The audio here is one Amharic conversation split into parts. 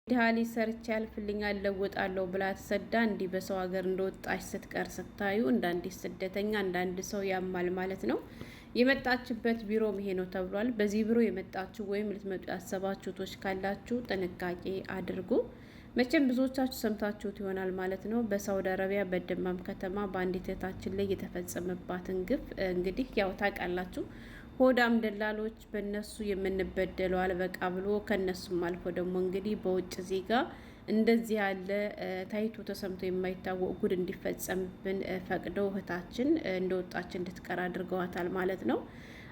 ዳሊ ሰርች ያልፍልኛል ለውጣለሁ ብላ ተሰዳ እንዲህ በሰው ሀገር እንደወጣች ስትቀር ስታዩ እንዳንዲ ስደተኛ እንዳንድ ሰው ያማል ማለት ነው። የመጣችበት ቢሮ ይሄ ነው ተብሏል። በዚህ ቢሮ የመጣችሁ ወይም ልትመጡ ያሰባችሁ ቶች ካላችሁ ጥንቃቄ አድርጉ። መቼም ብዙዎቻችሁ ሰምታችሁት ይሆናል ማለት ነው። በሳውዲ አረቢያ በደማም ከተማ በአንዲት እህታችን ላይ የተፈጸመባትን ግፍ እንግዲህ ያው ታውቃላችሁ። ሆዳም ደላሎች በእነሱ የምንበደለው አልበቃ ብሎ ከነሱም አልፎ ደግሞ እንግዲህ በውጭ ዜጋ እንደዚህ ያለ ታይቶ ተሰምቶ የማይታወቅ ጉድ እንዲፈጸምብን ፈቅደው እህታችን እንደወጣች እንድትቀር አድርገዋታል ማለት ነው።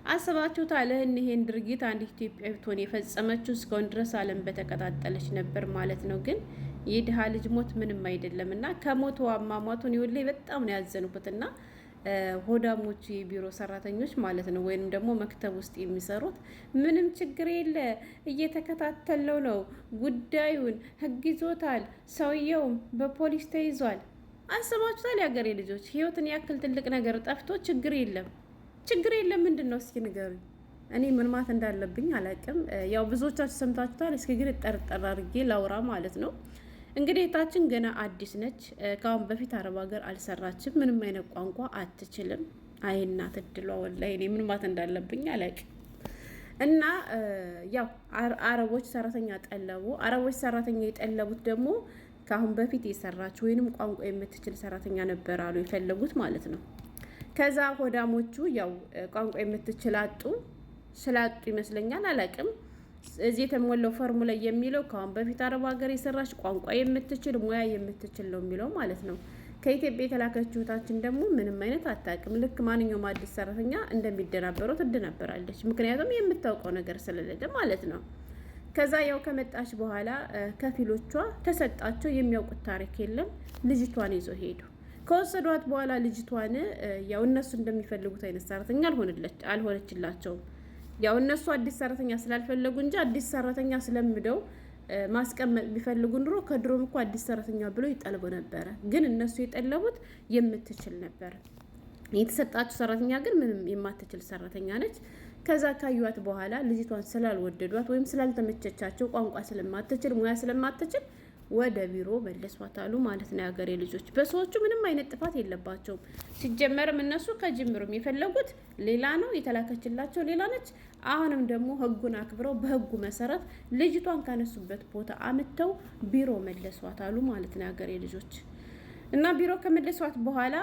አስባችሁታል? ይሄን ድርጊት አንድ ኢትዮጵያዊ ብትሆን የፈጸመችው እስካሁን ድረስ ዓለም በተቀጣጠለች ነበር ማለት ነው። ግን የድሃ ልጅ ሞት ምንም አይደለም እና ከሞቱ አሟሟቱን ይወል በጣም ነው ያዘንኩትና ሆዳሞቹ የቢሮ ሰራተኞች ማለት ነው፣ ወይንም ደግሞ መክተብ ውስጥ የሚሰሩት ምንም ችግር የለ እየተከታተለው ነው ጉዳዩን፣ ህግ ይዞታል፣ ሰውየውም በፖሊስ ተይዟል። አስባችሁታል? የሀገሬ ልጆች ህይወትን ያክል ትልቅ ነገር ጠፍቶ ችግር የለም ምንድን ነው እስኪ ንገሩኝ። እኔ ምን ማለት እንዳለብኝ አላውቅም። ያው ብዙዎቻችሁ ሰምታችሁታል። እስኪ ግን ጠርጠር አድርጌ ላውራ ማለት ነው። እንግዲህ እህታችን ገና አዲስ ነች። ከአሁን በፊት አረብ ሀገር አልሰራችም። ምንም አይነት ቋንቋ አትችልም። አይናት እድሏ ወላሂ እኔ ምን ማለት እንዳለብኝ አላውቅም። እና ያው አረቦች ሰራተኛ ጠለቡ። አረቦች ሰራተኛ የጠለቡት ደግሞ ከአሁን በፊት የሰራች ወይንም ቋንቋ የምትችል ሰራተኛ ነበር አሉ የፈለጉት ማለት ነው። ከዛ ሆዳሞቹ ያው ቋንቋ የምትችል ስላጡ ይመስለኛል አላውቅም። እዚህ የተሞላው ፎርሙላ የሚለው ከአሁን በፊት አረብ ሀገር የሰራች ቋንቋ የምትችል ሙያ የምትችል ነው የሚለው ማለት ነው። ከኢትዮጵያ የተላከችው እህታችን ደግሞ ምንም አይነት አታውቅም። ልክ ማንኛውም አዲስ ሰራተኛ እንደሚደናበረው ትደናበራለች። ምክንያቱም የምታውቀው ነገር ስለሌለ ማለት ነው። ከዛ ያው ከመጣች በኋላ ከፊሎቿ ተሰጣቸው። የሚያውቁት ታሪክ የለም። ልጅቷን ይዞ ሄዱ። ከወሰዷት በኋላ ልጅቷን ያው እነሱ እንደሚፈልጉት አይነት ሰራተኛ አልሆነችላቸውም። ያው እነሱ አዲስ ሰራተኛ ስላልፈለጉ እንጂ አዲስ ሰራተኛ ስለምደው ማስቀመጥ ቢፈልጉ ኑሮ ከድሮም እኮ አዲስ ሰራተኛ ብሎ ይጠልቡ ነበረ። ግን እነሱ የጠለቡት የምትችል ነበር። የተሰጣችሁ ሰራተኛ ግን ምንም የማትችል ሰራተኛ ነች። ከዛ ካዩት በኋላ ልጅቷን ስላልወደዷት ወይም ስላልተመቸቻቸው ቋንቋ ስለማትችል ሙያ ስለማትችል ወደ ቢሮ መለሷት አሉ ማለት ነው። የሀገሬ ልጆች በሰዎቹ ምንም አይነት ጥፋት የለባቸውም። ሲጀመርም እነሱ ከጅምሩም የፈለጉት ሌላ ነው፣ የተላከችላቸው ሌላ ነች። አሁንም ደግሞ ህጉን አክብረው በህጉ መሰረት ልጅቷን ካነሱበት ቦታ አምተው ቢሮ መለሷት አሉ ማለት ነው። የሀገሬ ልጆች እና ቢሮ ከመለሷት በኋላ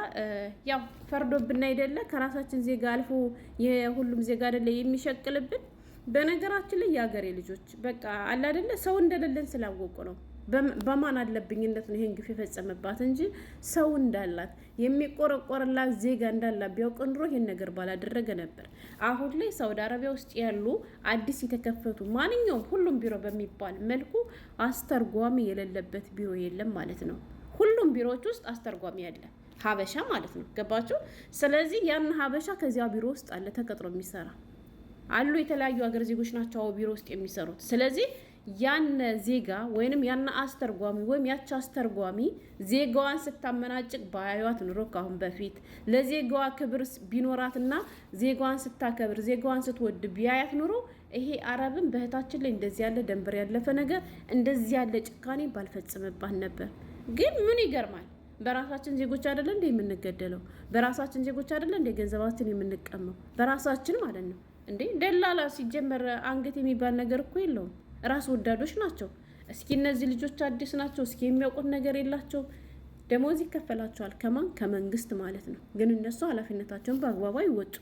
ያው ፈርዶብን አይደለ ከራሳችን ዜጋ አልፎ የሁሉም ዜጋ አይደለ የሚሸቅልብን። በነገራችን ላይ የሀገሬ ልጆች በቃ አለ አይደለ ሰው እንደሌለን ስላወቁ ነው። በማን አለብኝነት ነው ይሄን ግፍ የፈጸመባት እንጂ ሰው እንዳላት የሚቆረቆርላት ዜጋ እንዳላት ቢያውቅ ኑሮ ይሄን ነገር ባላደረገ ነበር። አሁን ላይ ሳውዲ አረቢያ ውስጥ ያሉ አዲስ የተከፈቱ ማንኛውም ሁሉም ቢሮ በሚባል መልኩ አስተርጓሚ የሌለበት ቢሮ የለም ማለት ነው። ሁሉም ቢሮዎች ውስጥ አስተርጓሚ ያለ ሀበሻ ማለት ነው። ገባችሁ? ስለዚህ ያን ሀበሻ ከዚያ ቢሮ ውስጥ አለ ተቀጥሮ የሚሰራ አሉ። የተለያዩ ሀገር ዜጎች ናቸው ቢሮ ውስጥ የሚሰሩት። ስለዚህ ያን ዜጋ ወይንም ያን አስተርጓሚ ወይም ያቺ አስተርጓሚ ዜጋዋን ስታመናጭቅ ባያዩት ኑሮ ካሁን በፊት ለዜጋዋ ክብር ቢኖራትና ዜጋዋን ስታከብር ዜጋዋን ስትወድ ቢያያት ኑሮ ይሄ አረብም በእህታችን ላይ እንደዚህ ያለ ደንበር ያለፈ ነገር እንደዚህ ያለ ጭካኔ ባልፈጽምባት ነበር። ግን ምን ይገርማል? በራሳችን ዜጎች አይደለ እንደ የምንገደለው? በራሳችን ዜጎች አይደለ እንደ ገንዘባችን የምንቀመው? በራሳችን ማለት ነው እንዴ። ደላላ ሲጀመር አንገት የሚባል ነገር እኮ የለውም። ራስ ወዳዶች ናቸው። እስኪ እነዚህ ልጆች አዲስ ናቸው። እስኪ የሚያውቁት ነገር የላቸው። ደሞዝ ይከፈላቸዋል ከማን? ከመንግስት ማለት ነው። ግን እነሱ ኃላፊነታቸውን በአግባቡ አይወጡ።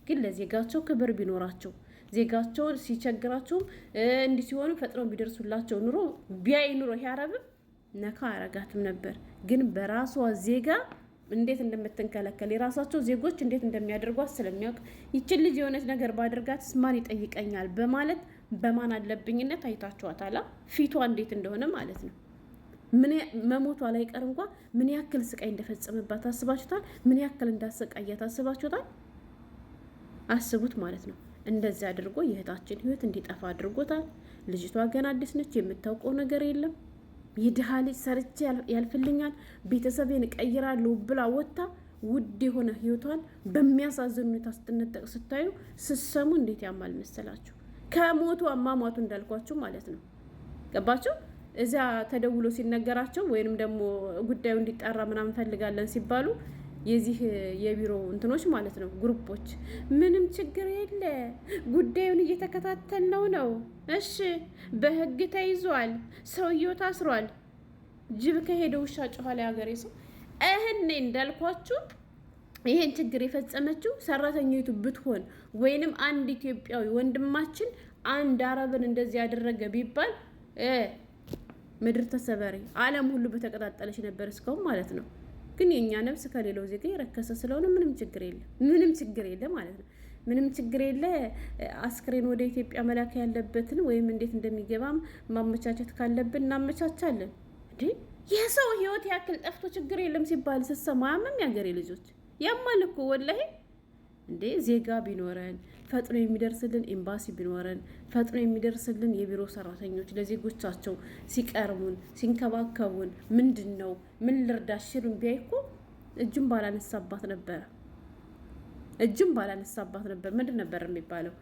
ግን ለዜጋቸው ክብር ቢኖራቸው ዜጋቸው ሲቸግራቸውም እንዲህ ሲሆኑ ፈጥነው ቢደርሱላቸው ኑሮ ቢያይ ኑሮ ይሄ አረብም ነካ አያረጋትም ነበር። ግን በራሷ ዜጋ እንዴት እንደምትንከለከል የራሳቸው ዜጎች እንዴት እንደሚያደርጓት ስለሚያውቅ ይችን ልጅ የሆነች ነገር ባደርጋትስ ማን ይጠይቀኛል በማለት በማን አለብኝነት አይታችኋታል ፊቷ እንዴት እንደሆነ ማለት ነው። ምን መሞቷ ላይ ቀር እንኳን ምን ያክል ስቃይ እንደፈጸመባት አስባችሁታል? ምን ያክል እንዳሰቃያት አስባችሁታል? አስቡት ማለት ነው። እንደዚህ አድርጎ የእህታችን ህይወት እንዲጠፋ አድርጎታል። ልጅቷ ገና አዲስ ነች። የምታውቀው ነገር የለም። የድሃ ልጅ ሰርቼ ያልፍልኛል ቤተሰቤን እቀይራለሁ ብላ ወጣ ውድ የሆነ ህይወቷን በሚያሳዝን ሁኔታ ስትነጠቅ ስታዩ ስሰሙ እንዴት ያማል መሰላችሁ? ከሞቱ አሟሟቱ እንዳልኳችሁ ማለት ነው። ገባችሁ? እዛ ተደውሎ ሲነገራቸው ወይንም ደግሞ ጉዳዩ እንዲጣራ ምናምን ፈልጋለን ሲባሉ የዚህ የቢሮ እንትኖች ማለት ነው ግሩፖች ምንም ችግር የለ ጉዳዩን እየተከታተልነው ነው። እሺ በህግ ተይዟል፣ ሰውየው ታስሯል። ጅብ ከሄደ ውሻ ጮኋላ ሀገሬ ሰው። እህኔ እንዳልኳችሁ ይሄን ችግር የፈጸመችው ሰራተኛይቱ ብትሆን ወይንም አንድ ኢትዮጵያዊ ወንድማችን አንድ አረብን እንደዚህ ያደረገ ቢባል ምድር ተሰበሪ ዓለም ሁሉ በተቀጣጠለች ነበር እስካሁን ማለት ነው። ግን የኛ ነፍስ ከሌላው ዜጋ የረከሰ ስለሆነ ምንም ችግር የለ ማለት ነው። ምንም ችግር የለ። አስክሬን ወደ ኢትዮጵያ መላክ ያለበትን ወይም እንዴት እንደሚገባም ማመቻቸት ካለብን እናመቻቻለን። እንዴ የሰው ህይወት ያክል ጠፍቶ ችግር የለም ሲባል ስትሰማ ያመም ያገሬ ልጆች ያማል እኮ ወላሂ። እንዴ ዜጋ ቢኖረን ፈጥኖ የሚደርስልን ኤምባሲ ቢኖረን ፈጥኖ የሚደርስልን የቢሮ ሰራተኞች ለዜጎቻቸው ሲቀርቡን ሲንከባከቡን ምንድን ነው ምን ልርዳሽ ሲሉን ቢያይ እኮ እጅም ባላነሳባት ነበር። ምንድን ነበር የሚባለው?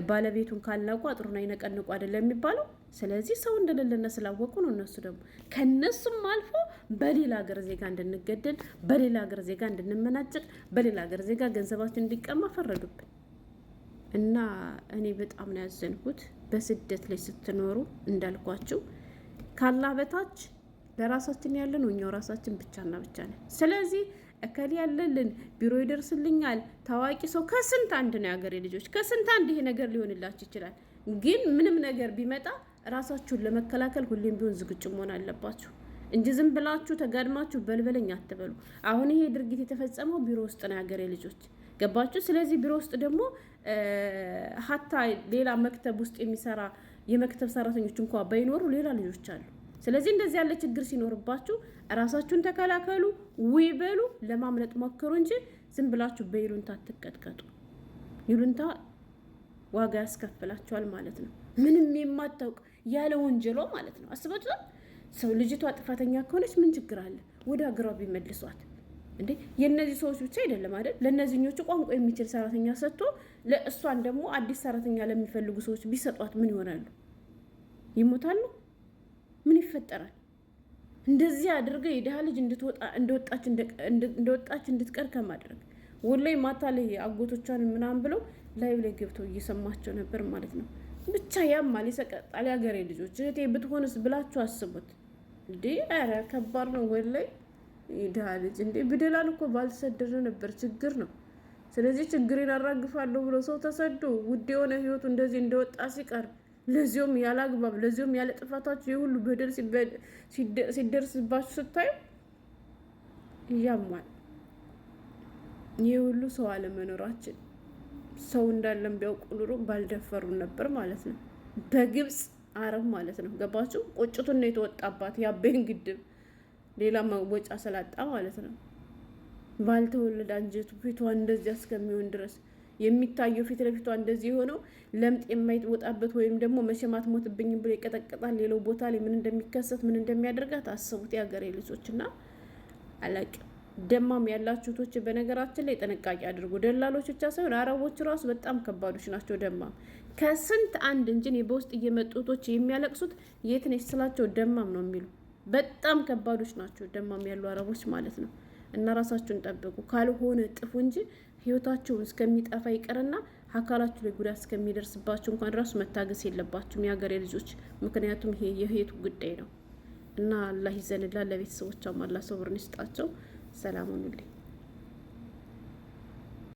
ባለቤቱን ካልናቁ አጥሩን አይነቀንቁ አይደለም የሚባለው። ስለዚህ ሰው እንደሌለና ስላወቁ ነው እነሱ ደግሞ ከነሱም አልፎ በሌላ ሀገር ዜጋ እንድንገደል፣ በሌላ ሀገር ዜጋ እንድንመናጭቅ፣ በሌላ ሀገር ዜጋ ገንዘባችን እንዲቀማ ፈረዱብን። እና እኔ በጣም ነው ያዘንኩት። በስደት ላይ ስትኖሩ እንዳልኳችሁ ካላህ በታች ለራሳችን ያለን እኛው ራሳችን ብቻና ብቻ ነን። ስለዚህ እከሌ ያለልን ቢሮ ይደርስልኛል ታዋቂ ሰው ከስንት አንድ ነው ያገሬ ልጆች፣ ከስንት አንድ ይሄ ነገር ሊሆንላችሁ ይችላል። ግን ምንም ነገር ቢመጣ ራሳችሁን ለመከላከል ሁሌም ቢሆን ዝግጁ መሆን አለባችሁ እንጂ ዝም ብላችሁ ተጋድማችሁ በልበለኝ አትበሉ። አሁን ይሄ ድርጊት የተፈጸመው ቢሮ ውስጥ ነው ያገሬ ልጆች፣ ገባችሁ? ስለዚህ ቢሮ ውስጥ ደግሞ ሀታ ሌላ መክተብ ውስጥ የሚሰራ የመክተብ ሰራተኞች እንኳ ባይኖሩ ሌላ ልጆች አሉ። ስለዚህ እንደዚህ ያለ ችግር ሲኖርባችሁ ራሳችሁን ተከላከሉ፣ ውይ በሉ፣ ለማምለጥ ሞክሩ እንጂ ዝም ብላችሁ በይሉንታ አትቀጥቀጡ። ይሉንታ ዋጋ ያስከፍላችኋል ማለት ነው። ምንም የማታውቅ ያለ ወንጀሏ ማለት ነው። አስባችኋል? ሰው ልጅቷ ጥፋተኛ ከሆነች ምን ችግር አለ? ወደ ሀገሯ ቢመልሷት እንዴ። የእነዚህ ሰዎች ብቻ አይደለም አይደል? ለእነዚህኞቹ ቋንቋ የሚችል ሰራተኛ ሰጥቶ ለእሷን ደግሞ አዲስ ሰራተኛ ለሚፈልጉ ሰዎች ቢሰጧት ምን ይሆናሉ? ይሞታሉ? ምን ይፈጠራል? እንደዚህ አድርገው የድሃ ልጅ እንደወጣች እንድትቀር ከማድረግ ወላይ ማታ ላይ አጎቶቿን ምናምን ብለው ላይቭ ላይ ገብተው እየሰማቸው ነበር ማለት ነው። ብቻ ያማል፣ ይሰቀጣል። ያገሬ ልጆች እህቴ ብትሆንስ ብላችሁ አስቡት እንዴ። ኧረ ከባድ ነው ወላይ። የድሃ ልጅ እንዴ ብደላን እኮ ባልተሰደደ ነበር። ችግር ነው። ስለዚህ ችግሬን አራግፋለሁ ብሎ ሰው ተሰዶ ውድ የሆነ ህይወቱ እንደዚህ እንደወጣ ሲቀር ለዚሁም ያለ አግባብ ለዚሁም ያለ ጥፋታችሁ የሁሉ በደል ሲደርስባችሁ ስታዩ ያማል። ይህ ሁሉ ሰው አለመኖራችን ሰው እንዳለን ቢያውቁ ኑሮ ባልደፈሩን ነበር ማለት ነው። በግብፅ አረብ ማለት ነው። ገባችሁ? ቁጭቱን ነው የተወጣባት የአባይን ግድብ ሌላ መወጫ ስላጣ ማለት ነው። ባልተወለደ አንጀቱ ፊቷ እንደዚህ እስከሚሆን ድረስ የሚታየው ፊት ለፊቷ እንደዚህ የሆነው ለምጥ የማይወጣበት ወይም ደግሞ መሸማት ሞትብኝ ብሎ ይቀጠቅጣል። ሌላው ቦታ ላይ ምን እንደሚከሰት ምን እንደሚያደርጋት አስቡት የሀገሬ ልጆችና አላቅ ደማም ያላችሁ ቶች በነገራችን ላይ ጥንቃቄ አድርጉ። ደላሎች ብቻ ሳይሆን አረቦች ራሱ በጣም ከባዶች ናቸው። ደማም ከስንት አንድ እንጂ በውስጥ እየመጡ ቶች የሚያለቅሱት የት ነሽ ስላቸው ደማም ነው የሚሉ በጣም ከባዶች ናቸው። ደማም ያሉ አረቦች ማለት ነው። እና ራሳችሁን ጠብቁ። ካልሆነ ጥፉ እንጂ ህይወታችሁን እስከሚጠፋ ይቀርና አካላችሁ ላይ ጉዳት እስከሚደርስባችሁ እንኳን ራሱ መታገስ የለባችሁም የሀገሬ ልጆች። ምክንያቱም ይሄ የህይወቱ ጉዳይ ነው እና አላህ ይዘንላ። ለቤተሰቦቿም አላህ ሰብርን ይስጣቸው። ሰላም ሁኑልኝ።